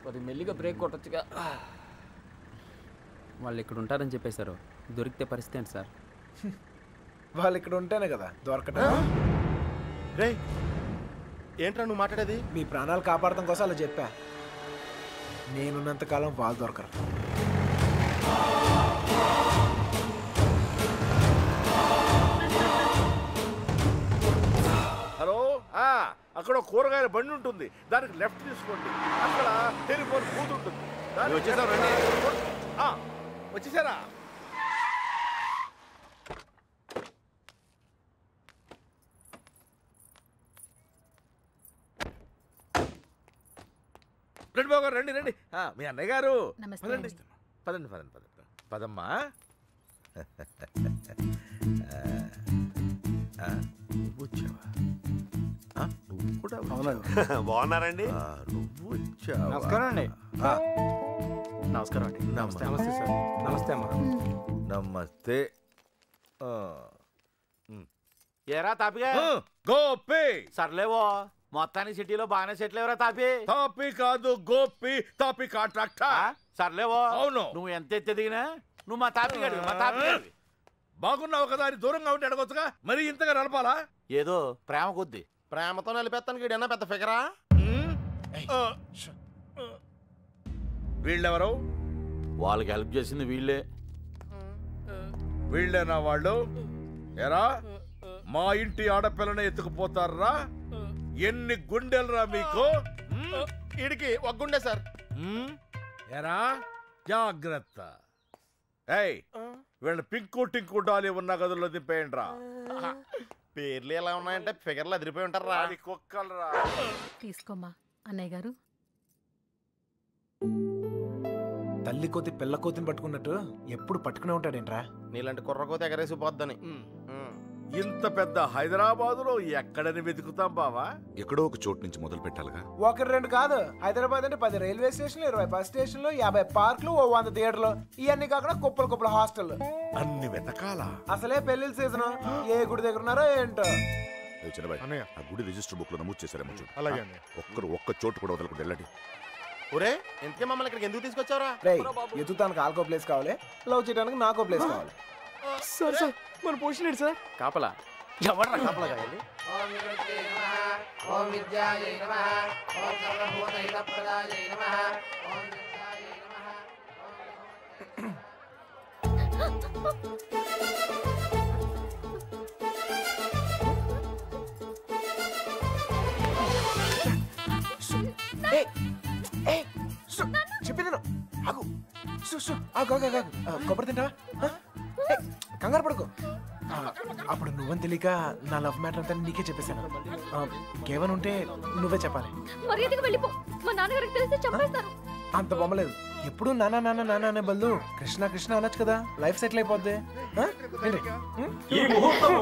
కొద్ది మెల్లిగా బ్రేక్ కొట్టొచ్చుగా. వాళ్ళు ఇక్కడ ఉంటారని చెప్పేశారు. దొరికితే పరిస్థితి ఏంటి సార్? వాళ్ళు ఇక్కడ ఉంటేనే కదా దొరకటం. రే ఏంట్రా నువ్వు మాట్లాడేది? మీ ప్రాణాలు కాపాడటం కోసం అలా చెప్పా. నేనున్నంతకాలం వాళ్ళు దొరకరు. హలో, అక్కడ కూరగాయల బండి ఉంటుంది, దానికి లెఫ్ట్ తీసుకోండి. అక్కడ టెలిఫోన్ బూత్ ఉంటుంది. వచ్చేసారా? రండి బాబు గారు, రండి రండి. మీ అన్నయ్య గారు పదండి పదండి పదండి పదండి పదమ్మా. నువ్వు వచ్చావా? నువ్వు కూడా బాగున్నారండి? నువ్వు వచ్చావా? నమస్కారం అండి. నమస్కారం అండి. నమస్తే. నమస్తే సార్. నమస్తే అమ్మా. నమస్తే. ఏరా తాపిగా గోపి. సర్లేవో మొత్తానికి సిటీలో బాగానే సెటిల్ ఎవరా తాపి? తాపి కాదు గోపి, తాపి కాంట్రాక్టర్. సర్లేవో. అవును. నువ్వు ఎంత ఎత్తి దిగినా నువ్వు మా తాపి గడివి, మా తాపి గడివి. బాగున్నావు కదా అని దూరంగా ఉంటే అడగొచ్చుగా, మరి ఇంతగా నడపాలా? ఏదో ప్రేమ కొద్ది. ప్రేమతో నిలిపేస్తానికి ఇడన్నా పెద్ద ఫిగరా? వీళ్ళెవరు? వాళ్ళకి హెల్ప్ చేసింది వీళ్ళే. వీళ్ళేనా వాళ్ళు? ఎరా మా ఇంటి ఆడపిల్లని ఎత్తుకుపోతారా? ఎన్ని గుండెలరా మీకు? ఇడికి ఒక గుండె సార్. ఎరా జాగ్రత్త. ఏయ్ వీళ్ళ పింకు టింకు డాలి ఉన్న గదుల్లో దింపేయండి రా. పేర్లు ఎలా ఉన్నాయంటే ఫిగర్లు అదిరిపోయి ఉంటారా? కుక్కలరా. తీసుకోమ్మా అన్నయ్య గారు. తల్లి కోతి పిల్ల కోతిని పట్టుకున్నట్టు ఎప్పుడు పట్టుకునే ఉంటాడేంట్రా? నీలాంటి కుర్రకోతి ఎగరేసి పోద్దని. ఇంత పెద్ద హైదరాబాద్ లో ఎక్కడని వెతుకుతాం బావా? ఎక్కడో ఒక చోటు నుంచి మొదలు పెట్టాలిగా. ఒకటి రెండు కాదు, హైదరాబాద్ అంటే 10 రైల్వే స్టేషన్లు, 20 బస్ స్టేషన్లు, 50 పార్కులు, 100 థియేటర్లు, ఇవన్నీ కాకుండా కుప్పలు కుప్పల హాస్టల్. అన్ని వెతకాలా? అసలే పెళ్లిళ్ళ సీజన్. ఏ గుడి దగ్గర ఉన్నారో ఏంటో. చిన్నబాయ్, ఆ గుడి రిజిస్టర్ బుక్ లో నమోదు చేశారేమో చూడు. అలాగే. ఒక్క చోటు కూడా వదలకుండా వెళ్ళండి. ఒరే ఇంతకే మమ్మల్ని ఇక్కడికి ఎందుకు తీసుకొచ్చారా? రేయ్ ఎత్తుతానికి ఆల్కో ప్లేస్ కావాలి, లవ్ చేయడానికి నాకో ప్లేస్ కావాలి. సార్ సార్ మన పొజిషన్ ఏంటి సార్? కాపలా. ఎవడ్రా కాపలా కాయాలి? చెప్పేది కొబ్బరి తింటావా? కంగారు పడుకో. అప్పుడు నువ్వని తెలియక నా లవ్ మ్యాటర్ అంతా నీకే చెప్పేశాను. ఇంకేమైనా ఉంటే నువ్వే చెప్పాలి. మర్యాదగా వెళ్ళిపో, మా నాన్నగారికి తెలిస్తే చంపేస్తారు. అంత బొమ్మలేదు. ఎప్పుడు నాన్న నాన్న నాన్న అనే బదులు కృష్ణ కృష్ణ అనొచ్చు కదా, లైఫ్ సెటిల్ అయిపోద్ది. ఈ ముహూర్తం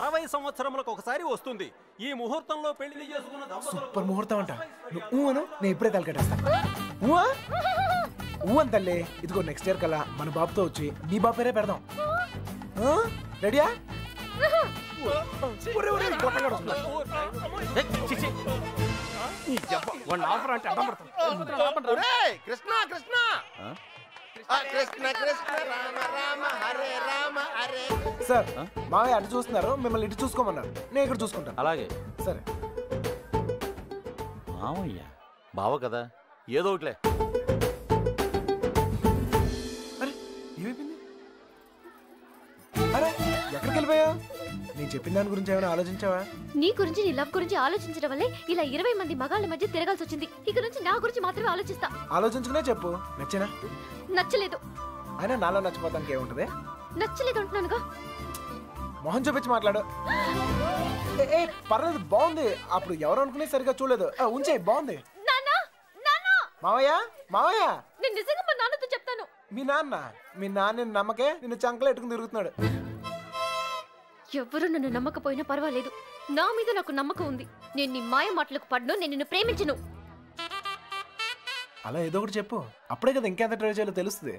60 సంవత్సరములకు ఒకసారి వస్తుంది. ఈ ముహూర్తంలో పెళ్లి చేసుకున్న సూపర్ ముహూర్తం అంట. నువ్వు అను, నేను ఇప్పుడే తలకెట్టేస్తాను. ఊ అని తల్లి. ఇదిగో నెక్స్ట్ ఇయర్ కల్లా మన బాబుతో వచ్చి నీ బాబు పేరే పెడదాం. రెడీయా? కృష్ణ కృష్ణ కృష్ణ కృష్ణ రామ రామ హరే రామ హరే. సార్ మావయ్య అటు చూస్తున్నారు, మిమ్మల్ని ఇటు చూసుకోమన్నారు. నేను ఇక్కడ చూసుకుంటాను. అలాగే. సరే. మామయ్య బావ కదా, ఏదో ఒకట్లే. అరే ఎక్కడికి వెళ్ళిపోయా? నేను చెప్పిన దాని గురించి ఏమైనా ఆలోచించావా? నీ గురించి, నీ లవ్ గురించి ఆలోచించడం వల్లే ఇలా 20 మంది మగాళ్ళ మధ్య తిరగాల్సి వచ్చింది. ఇక నుంచి నా గురించి మాత్రమే ఆలోచిస్తా. ఆలోచించుకునే చెప్పు. నచ్చేనా? నచ్చలేదు. అయినా నాలో నచ్చిపోతానికి ఏముంటది? నచ్చలేదు అంటున్నానుగా. మొహం చూపించి మాట్లాడు. పర్లేదు, బాగుంది. అప్పుడు ఎవరు అనుకునే సరిగా చూడలేదు. ఉంచే, బాగుంది. మావయ్య మావయ్య, నేను నిజంగా మా నాన్నతో చెప్తాను. మీ నాన్న నమ్మకే నిన్ను చంకలు ఎట్టుకుని తిరుగుతున్నాడు. ఎవరు నన్ను నమ్మకపోయినా పర్వాలేదు, నా మీద నాకు నమ్మకం ఉంది. నేను నీ మాయ మాటలకు పడ్ను, నేను నిన్ను ప్రేమించను. అలా ఏదో ఒకటి చెప్పు, అప్పుడే కదా ఇంకెంత ట్రై చేయాలో తెలుస్తుంది.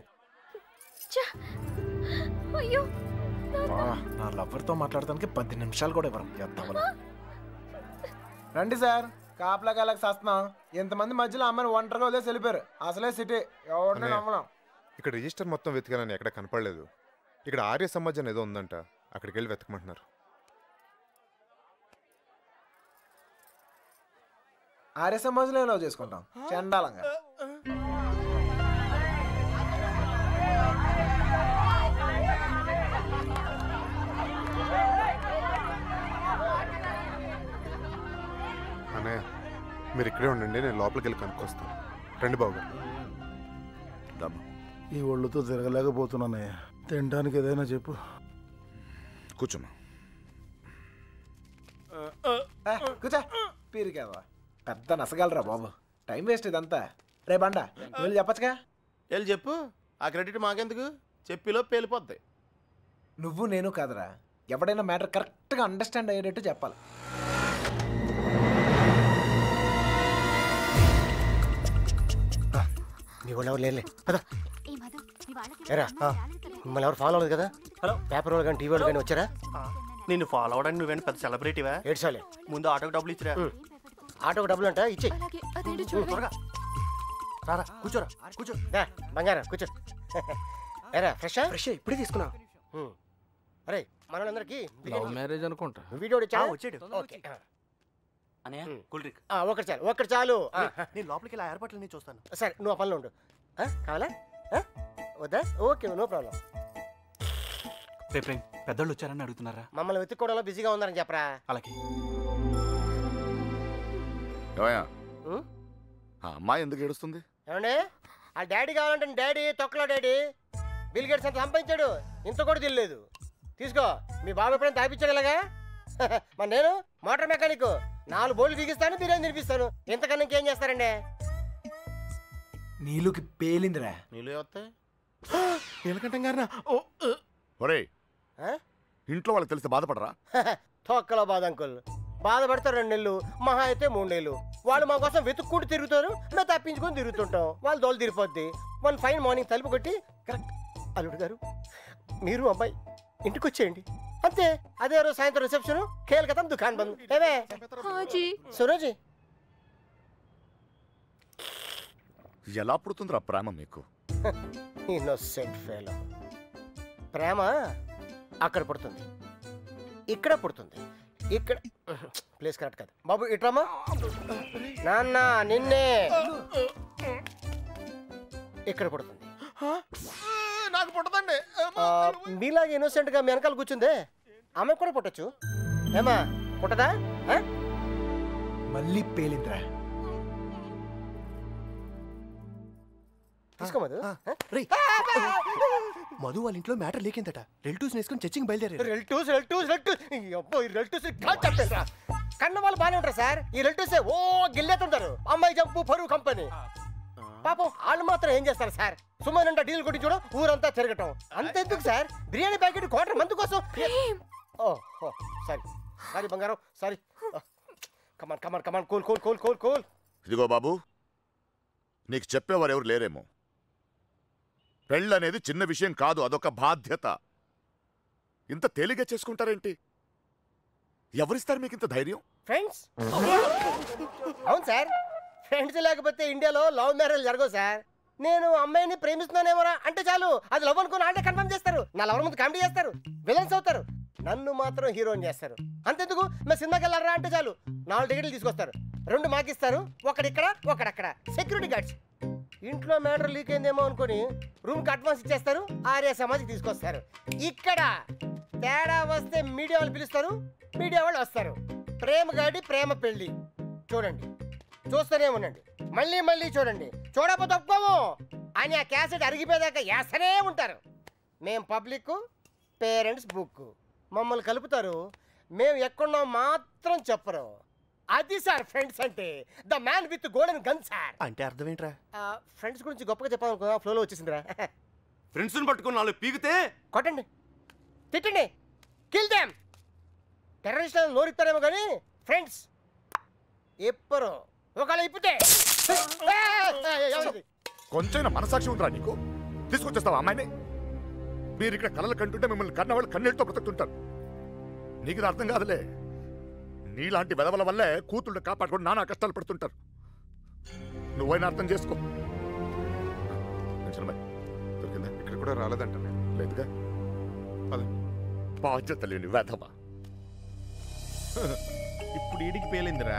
అయ్యో, నా లవర్తో మాట్లాడటానికి 10 నిమిషాలు కూడా ఇవ్వరు. రండి సార్. కాపలాకి వెళ్ళక సస్తున్నాం. ఇంతమంది మధ్యలో అమ్మని ఒంటరిగా వదిలేసి వెళ్ళిపోయారు. అసలే సిటీ ఎవరిని నమ్మలేం. ఇక్కడ రిజిస్టర్ మొత్తం వెతికానని ఎక్కడ కనపడలేదు. ఇక్కడ ఆర్య సమాజం ఏదో ఉందంట, అక్కడికి వెళ్ళి వెతకమంటున్నారు. ఆర్య సమాజంలో లవ్ చేసుకుంటాం చండాలంగా. అన్నయ్య మీరు ఇక్కడే ఉండండి, నేను లోపలికి వెళ్ళి కనుక్కొస్తాను. రండి బాబు గారు. ఈ ఒళ్ళుతో తిరగలేకపోతున్నానయ్య. తినడానికి ఏదైనా చెప్పు. కూర్చోమ్మా. కూర్చో. పీరికేవా పెద్ద నసగలరా బాబు. టైం వేస్ట్ ఇదంతా. రే బండ వెళ్ళి చెప్పచ్చుగా. వెళ్ళి చెప్పు. ఆ క్రెడిట్ మాకెందుకు? చెప్పిలో పేలిపోద్ది. నువ్వు నేను కాదురా, ఎవడైనా మ్యాటర్ కరెక్ట్గా అండర్స్టాండ్ అయ్యేటట్టు చెప్పాలి. మీ వాళ్ళు ఎవరు లేలే కదా. ఎరా మిమ్మల్ని ఎవరు ఫాలో అవ్వలేదు కదా. హలో పేపర్ వాళ్ళు కానీ టీవీ వాళ్ళు కానీ వచ్చారా? నిన్ను ఫాలో అవడానికి నువ్వేంటి పెద్ద సెలబ్రిటీవా? ఏడ్చాలే. ముందు ఆటోకి డబ్బులు ఇచ్చిరా. ఆటోకి డబ్బులు అంట ఇచ్చే. త్వరగా రారా, కూర్చోరా, కూర్చో. బంగారం కూర్చో. ఎరా ఫ్రెష్ ఫ్రెష్ ఇప్పుడే తీసుకున్నా. అరే మనోళ్ళందరికీ లవ్ మ్యారేజ్ అనుకుంటా. వీడియో వచ్చాడు. ఓకే కూల్ డ్రింక్ ఒకటి చాలు, ఒకటి చాలు. నేను లోపలికి ఇలా ఏర్పాట్లు నేను చూస్తాను. సరే నువ్వు ఆ పనిలో ఉండు. కావాలా వద్దా? Okay no problem. రేపు పెద్దోళ్ళు వచ్చారని అడుగుతున్నారా? మమ్మల్ని వెతుక్కోవడంలో బిజీగా ఉన్నారని చెప్పరా. అలాగే. అమ్మాయి ఎందుకు ఏడుస్తుంది? ఏమండి ఆ డాడీ కావాలంటే డాడీ తొక్కలో డాడీ. బిల్ గేట్స్ అంత సంపాదించాడు, ఇంత కూడా తెలియలేదు. తీసుకో మీ బాబు ఎప్పుడైనా తాపించగలగా. మరి నేను మోటార్ మెకానిక్, 4 బోర్లు బిగిస్తాను, బిర్యానీ తినిపిస్తాను. ఇంతకన్నా ఇంకేం చేస్తారండి? నీళ్ళకి పేలిందిరా. నీళ్ళు వస్తాయి. నీలకంఠం గారినా? ఒరే ఇంట్లో వాళ్ళకి తెలిస్తే బాధపడరా? తొక్కలో బాధ అంకుల్. బాధపడతారు 2 నెలలు, మహా అయితే 3 నెలలు. వాళ్ళు మా కోసం వెతుక్కుంటూ తిరుగుతారు, మేము తప్పించుకొని తిరుగుతుంటాం. వాళ్ళు దోలు తిరిగిపోద్ది. 1 ఫైన్ మార్నింగ్ తలుపు కొట్టి కరెక్ట్ అల్లుడు గారు మీరు అబ్బాయి ఇంటికి వచ్చేయండి అంతే. అదే రోజు సాయంత్రం రిసెప్షన్, కేల్కతం దుకాన్ బంద్. ఏమే సురోజీ ఎలా పుడుతుందిరా ప్రేమ మీకు? Innocent fellow. ప్రేమ అక్కడ పుడుతుంది, ఇక్కడ పుడుతుంది. ఇక్కడ ప్లేస్ కరెక్ట్ కాదు బాబు. ఇట్రామా నాన్న నిన్నే. ఇక్కడ పుడుతుంది. నాకు పుట్టదండి. మీలాగా ఇన్నోసెంట్ గా మీ వెనకాల కూర్చుందే ఆమె కూడా పుట్టచ్చు. ఏమా పుట్టదా? మళ్ళీ పేలిందిరా. తీసుకో మధు. మధు వాళ్ళ ఇంట్లో మ్యాటర్ లేకిందట. రిలేటివ్స్ వేసుకుని చర్చింగ్ బయలుదేరారు. కన్న వాళ్ళు బాగానే ఉంటారు సార్. ఈ రిలేటివ్స్ ఓ గిల్లేతుంటారు. అమ్మాయి జంపు పరువు కంపెనీ. పాపం వాళ్ళు మాత్రం ఏం చేస్తారు సార్? సుమారు డీల్ కొట్టించడం, ఊరంతా తిరగటం. అంతెందుకు సార్, బిర్యానీ ప్యాకెట్ క్వార్టర్ మంది కోసం. ఓహో సారీ సారీ బంగారం sorry. Come on come on come on cool cool cool cool cool. ఇదిగో బాబు, నీకు చెప్పేవారు ఎవరు లేరేమో. పెళ్ళనేది చిన్న విషయం కాదు, అదొక బాధ్యత. ఇంత తేలిగ్గా చేసుకుంటారేంటి? ఎవరిస్తారు మీకు ఇంత ధైర్యం? ఫ్రెండ్స్. అవును సార్, ఫ్రెండ్స్ లేకపోతే ఇండియాలో లవ్ మ్యారేజ్ జరగవు సార్. నేను అమ్మాయిని ప్రేమిస్తున్నానేమోరా అంటే చాలు, అది లవ్ అనుకుని అంటే కన్ఫర్మ్ చేస్తారు. నా లవర్ ముందు కామెడీ చేస్తారు, విలన్స్ అవుతారు. నన్ను మాత్రం హీరోని చేస్తారు. అంతెందుకు మేము సినిమాకి వెళ్ళారా అంటే చాలు 4 టికెట్లు తీసుకొస్తారు. 2 మాకిస్తారు, ఒకడిక్కడ ఒకడక్కడ. Security guards. ఇంట్లో మ్యాటర్ లీక్ అయిందేమో అనుకుని రూమ్కి అడ్వాన్స్ ఇచ్చేస్తారు. ఆర్య సమాజ్కి తీసుకొస్తారు. ఇక్కడ తేడా వస్తే మీడియా వాళ్ళు పిలుస్తారు, మీడియా వాళ్ళు వస్తారు. ప్రేమ గాడి ప్రేమ పెళ్ళి చూడండి, చూస్తూనే ఉండండి, మళ్ళీ మళ్ళీ చూడండి. చూడకపోతే ఒప్పుకోము అని ఆ క్యాసెట్ అరిగిపోయేదాకా వేస్తూనే ఉంటారు. మేం పబ్లిక్, పేరెంట్స్ బుక్. మమ్మల్ని కలుపుతారు, మేము ఎక్కడున్నాం మాత్రం చెప్పరు. అది సార్ ఫ్రెండ్స్ అంటే. The man with golden gun sir. అంటే అర్థం ఏంట్రా? ఫ్రెండ్స్ గురించి గొప్పగా చెప్పాలనుకున్నా, ఫ్లోలో వచ్చేసిందిరా. ఫ్రెండ్స్ పట్టుకుని 4 పీకితే కొట్టండి, తిట్టండి, కిల్ దెమ్. టెర్రరిస్టులను నోరిస్తారేమో కానీ ఫ్రెండ్స్ ఎప్పరు. ఒకవేళ ఇప్పితే కొంచెం మనసాక్షి ఉందిరా నీకు? తీసుకొచ్చేస్తావా అమ్మాయిని? మీరు ఇక్కడ కళలు కంటుంటే మిమ్మల్ని కన్నవాళ్ళు కన్నీళ్ళతో బ్రతుకుతుంటారు. నీకు ఇది అర్థం కాదులే. నీలాంటి వెదవల వల్లే కూతుళ్ళు కాపాడుకొని నానా కష్టాలు పడుతుంటారు. నువ్వైనా అర్థం చేసుకో. దొరికిందా? ఇక్కడ కూడా రాలేదంట. లేదుగా. బాధ్యత లేని వెధవ. ఇప్పుడు ఈడికి పేలిందిరా.